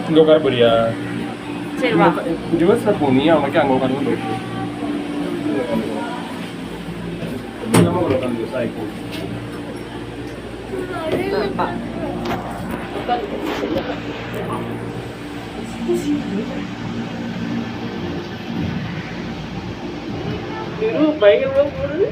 இங்கே உட்கார போறியா? சரி வா. ரிவர்ஸில் போ, நீ அவனுக்கு அங்கே உட்காந்து போயிட்டு உட்காந்து சாய்க்கும். பயங்கரமா போடுது.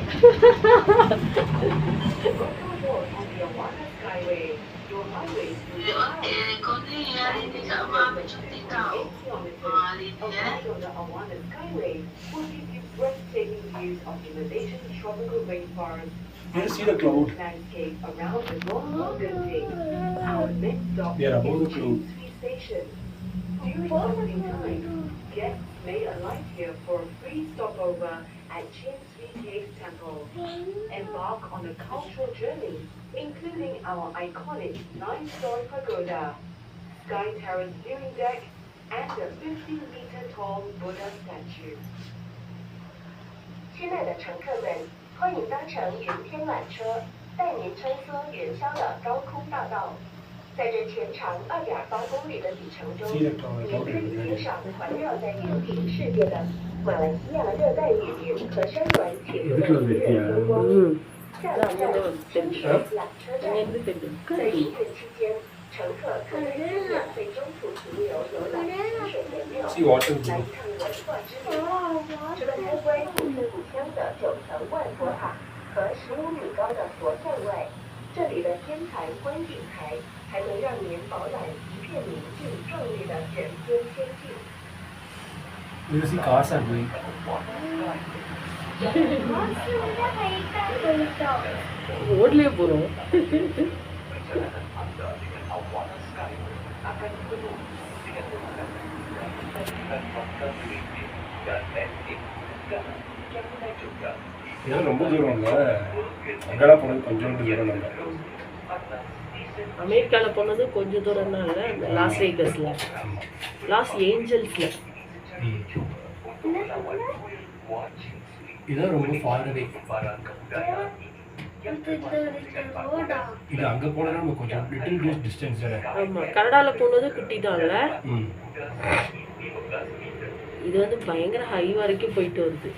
You see the cloud? They are above the cloud. Guests may alight here for a free stopover at Chin Sui Cave Temple. Embark on a cultural journey, including our iconic 9-story pagoda, sky terrace viewing deck, and a 15-meter tall Buddha statue. 亲爱的乘客们，欢迎搭乘云天缆车，带您穿梭云霄的高空大道。在这全长2.8公里的旅程中，您可以欣赏环绕在云顶世界的马来西亚热带雨林和山峦起伏的迷人风光。下一站深水缆车站，在营运期间，乘客可在免费中途停留游览溪水神庙，来一趟文化之旅。除了参观古色古香的9层万佛塔和15米高的佛像外，这里的天坛观景台还能让您饱览一片宁静壮丽的人间仙境。You see cars are going. ரோட்லயே போறோம். இதெல்லாம் ரொம்ப தூரம் இல்லை, அங்கெல்லாம் போனது கொஞ்சம் தூரம் இல்லை. அமெரிக்கால போனது கொஞ்சம் தூரம் தான் இல்லை, அந்த லாஸ் வேகஸ்ல, லாஸ் ஏஞ்சல்ஸ்ல. இதான் ரொம்ப ஃபார் அவே. இது அங்கே போனால் நம்ம கொஞ்சம் லிட்டில் டிஸ்டன்ஸ். ஆமா, கனடால போனது குட்டி தான்ல. இது வந்து பயங்கர ஹை வரைக்கும் போயிட்டு வருது.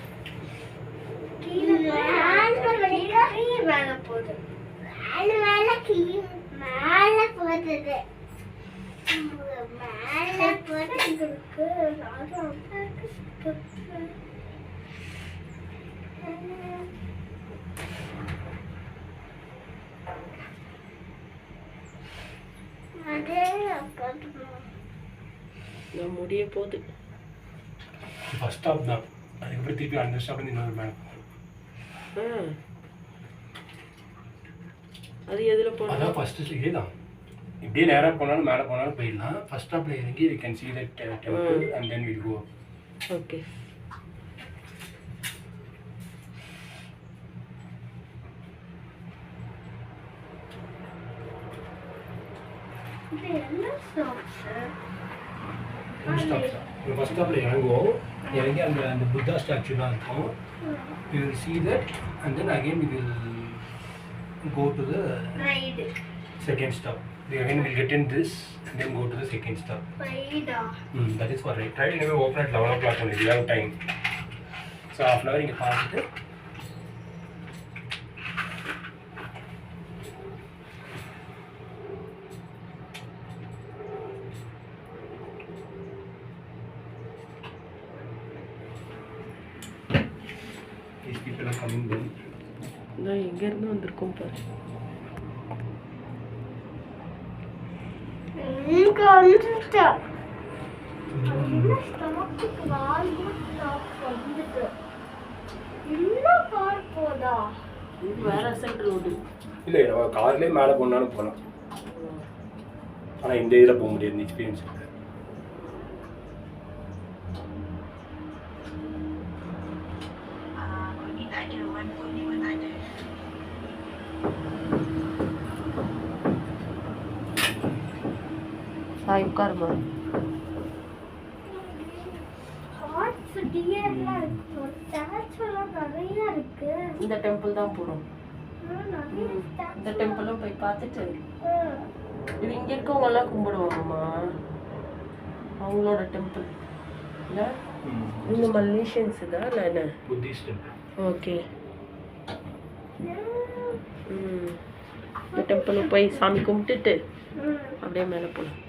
முடிய போகுது. ஃபர்ஸ்ட் ஸ்டாப் தான், அதுக்கப்புறம் திருப்பி அந்த ஸ்டாப்ல இன்னொரு மேலே. அது எதுல போனோம்? அதான் ஃபர்ஸ்ட் இதே தான். இப்படியே நேராக போனாலும் மேலே போனாலும் போயிடலாம். ஃபர்ஸ்ட் ஸ்டாப்ல இறங்கி we can see that temple and then we go. Okay. First ஸ்டாப்ல இறங்குவோம். இறங்கி அந்த புத்தா ஸ்டாச்சுலாம் இருக்கும். We will see that and then again we will go to the second stop. Again we'll get in this and then go to the second stop. That is for right. Right, anyway open at 11 o'clock only. We have time. So half an hour இங்கே பார்த்துட்டு these people are coming then. நான் எங்க இருந்து வந்திருக்கோம் பாரு. வேற side road இல்லை, நம்ம கார்லேயே மேலே போனாலும் போகலாம். ஆனால் இந்த இதில் போக முடியாது, இந்த எக்ஸ்பீரியன்ஸ் இருக்குது. சாய் உட்காருமா. இந்த டெம்பிள் தான் போறோம். இந்த டெம்பிளும் போய் பார்த்துட்டு இது இங்க இருக்கவங்க எல்லாம் கும்பிடுவாங்கம்மா. அவங்களோட டெம்பிள் இல்லை இந்த மலேசியன்ஸ் தான் இல்லை என்ன புத்திஸ்ட் டெம்பிள். ஓகே இந்த டெம்பிளுக்கு போய் சாமி கும்பிட்டுட்டு அப்படியே மேலே போகலாம்.